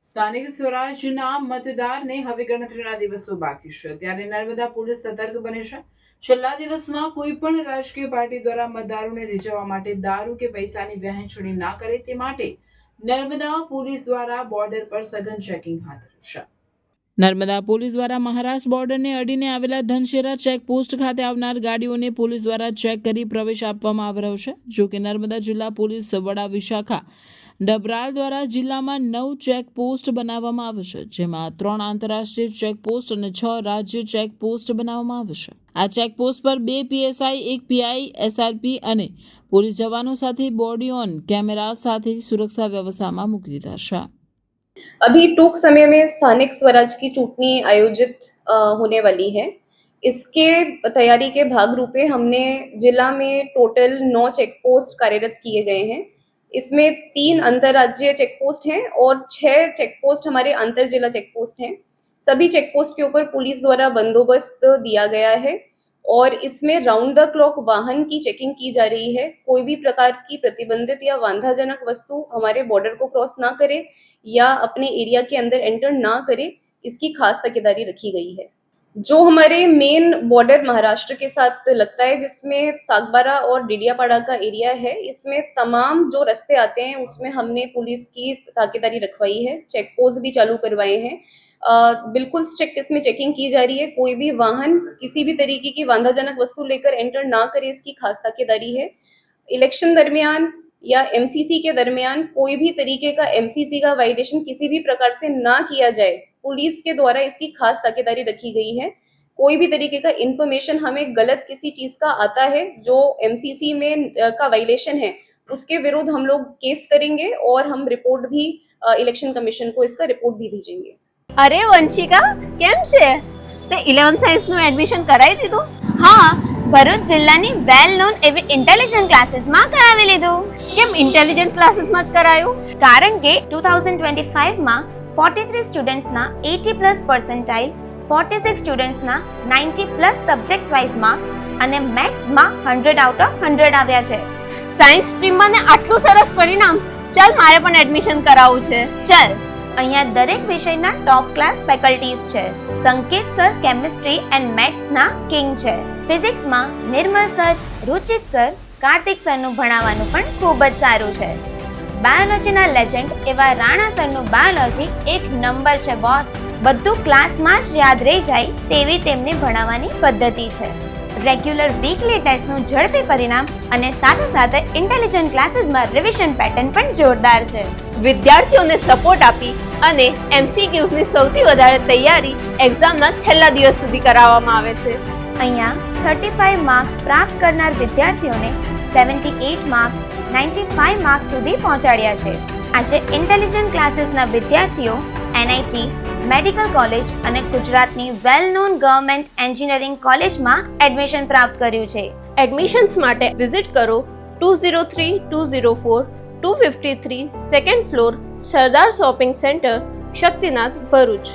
સ્થાનિક સ્વરાજના મતદારને હવે ગણતરીના દિવસો બાકી છે, ત્યારે નર્મદા પોલીસ સતર્ક બની છે. છેલ્લા દિવસમાં કોઈ પણ રાજકીય પાર્ટી દ્વારા મતદારોને રીઝવવા માટે દારૂ કે પૈસાની વહેંચણી ના કરે તે માટે નર્મદા પોલીસ દ્વારા બોર્ડર પર સઘન ચેકિંગ હાથ ધર્યું છે. નર્મદા પોલીસ દ્વારા મહારાષ્ટ્ર બોર્ડરને અડીને આવેલા ધનશેરા ચેકપોસ્ટ ખાતે આવનાર ગાડીઓને પોલીસ દ્વારા ચેક કરી પ્રવેશ આપવામાં આવી રહ્યો છે. જો કે નર્મદા જિલ્લા પોલીસ વડા વિશાખા ડબરાલ દ્વારા જિલ્લામાં 9 ચેકપોસ્ટ બનાવવામાં આવે છે, જેમાં 3 આંતરરાષ્ટ્રીય ચેકપોસ્ટ અને 6 રાજ્ય ચેકપોસ્ટ બનાવવામાં આવે છે. આ ચેકપોસ્ટ પર 2 પીએસઆઈ, 1 પીઆઈ, એસઆરપી અને પોલીસ જવાનો સાથે બોડી ઓન कैमरा साथ ही सुरक्षा व्यवस्था में मुक्त દીધા છે. अभी टूक समय में स्थानिक स्वराज की चुटनी आयोजित होने वाली है. इसके तैयारी के भाग रूपे हमने जिला में टोटल 9 चेक पोस्ट कार्यरत किए गए हैं. इसमें 3 अंतर्राज्यीय चेक पोस्ट हैं और 6 चेक पोस्ट हमारे अंतर जिला चेक पोस्ट हैं. सभी चेक पोस्ट के ऊपर पुलिस द्वारा बंदोबस्त दिया गया है और इसमें राउंड द क्लॉक वाहन की चेकिंग की जा रही है. कोई भी प्रकार की प्रतिबंधित या वांधाजनक वस्तु हमारे बॉर्डर को क्रॉस ना करे या अपने एरिया के अंदर एंटर ना करे, इसकी खास तकेदारी रखी गई है. जो हमारे मेन बॉर्डर महाराष्ट्र के साथ लगता है, जिसमें सागबारा और डिडियापाड़ा का एरिया है, इसमें तमाम जो रास्ते आते हैं उसमें हमने पुलिस की ताकीदारी रखवाई है. चेक पोस्ट भी चालू करवाए हैं. बिल्कुल स्ट्रिक्ट इसमें चेकिंग की जा रही है. कोई भी वाहन किसी भी तरीके की वांधाजनक वस्तु लेकर एंटर ना करे, इसकी खास ताकीदारी है. इलेक्शन दरमियान या एमसीसी के दरमियान कोई भी तरीके का एमसीसी का वायलेशन किसी भी प्रकार से ना किया जाए, पुलिस के द्वारा इसकी खास ताकीदारी रखी गई है. कोई भी तरीके का इंफॉर्मेशन हमें गलत किसी चीज का आता है जो एमसीसी में का वायलेशन है, उसके विरुद्ध हम लोग केस करेंगे और हम रिपोर्ट भी इलेक्शन कमीशन को इसका रिपोर्ट भी भेजेंगे. અરે વંશિકા, કેમ છે? તે 11th સાયન્સનું એડમિશન કરાવી દીધું? હા, ભરૂચ જિલ્લાની વેલ નોન એવી ઇન્ટેલિજન્ટ ક્લાસીસમાં કરાવી લીધું. કેમ ઇન્ટેલિજન્ટ ક્લાસીસમાં જ કરાયું? કારણ કે 2025માં 43 સ્ટુડન્ટ્સના 80+ પર્સન્ટાઇલ, 46 સ્ટુડન્ટ્સના 90+ સબ્જેક્ટ્સ વાઇઝ માર્ક્સ અને મેથ્સમાં 100 આઉટ ઓફ 100 આવ્યા છે. સાયન્સ સ્ટ્રીમમાં ને આટલું સરસ પરિણામ! ચાલ, મારે પણ એડમિશન કરાવવું છે. ચાલ, અહીંયા દરેક વિષયના ટોપ ક્લાસ ફેકલ્ટીઝ છે. સંકેત સર કેમિસ્ટ્રી એન્ડ મેથ્સના કિંગ છે. ફિઝિક્સમાં નિર્મલ સર, રુચિત સર, કાર્તિક સરનું ભણાવવાનું પણ ખૂબ જ સારું છે. બાયોલોજીના લેજેન્ડ એવા રાણા સરનું બાયોલોજી એક નંબર છે બોસ. બધું ક્લાસમાં જ યાદ રહી જાય તેવી તેમની ભણાવવાની પદ્ધતિ છે. રેગ્યુલર વીકલી ટેસ્ટનું ઝડપી પરિણામ અને સાથે સાથે ઇન્ટેલિજન્ટ ક્લાસીસમાં રિવિઝન પેટર્ન પણ જોરદાર છે. વિદ્યાર્થીઓને સપોર્ટ આપી અને એમસીક્યુઝની સૌથી વધારે તૈયારી એક્ઝામના છેલ્લા દિવસ સુધી કરાવવામાં આવે છે. અહીંયા 35 માર્ક્સ પ્રાપ્ત કરનાર વિદ્યાર્થીઓને 78 માર્ક્સ, 95 માર્ક્સ સુધી પહોંચાડ્યા છે. આજે ઇન્ટેલિજન્ટ ક્લાસીસના વિદ્યાર્થીઓ એનઆઈટી, મેડિકલ કોલેજ અને ગુજરાતની વેલ નોન ગવર્મેન્ટ એન્જિનિયરિંગ કોલેજમાં એડમિશન પ્રાપ્ત કર્યું છે. એડમિશન્સ માટે વિઝિટ કરો 203-204-253 સેકન્ડ ફ્લોર, સરદાર શોપિંગ સેન્ટર, શક્તિનાથ, ભરૂચ.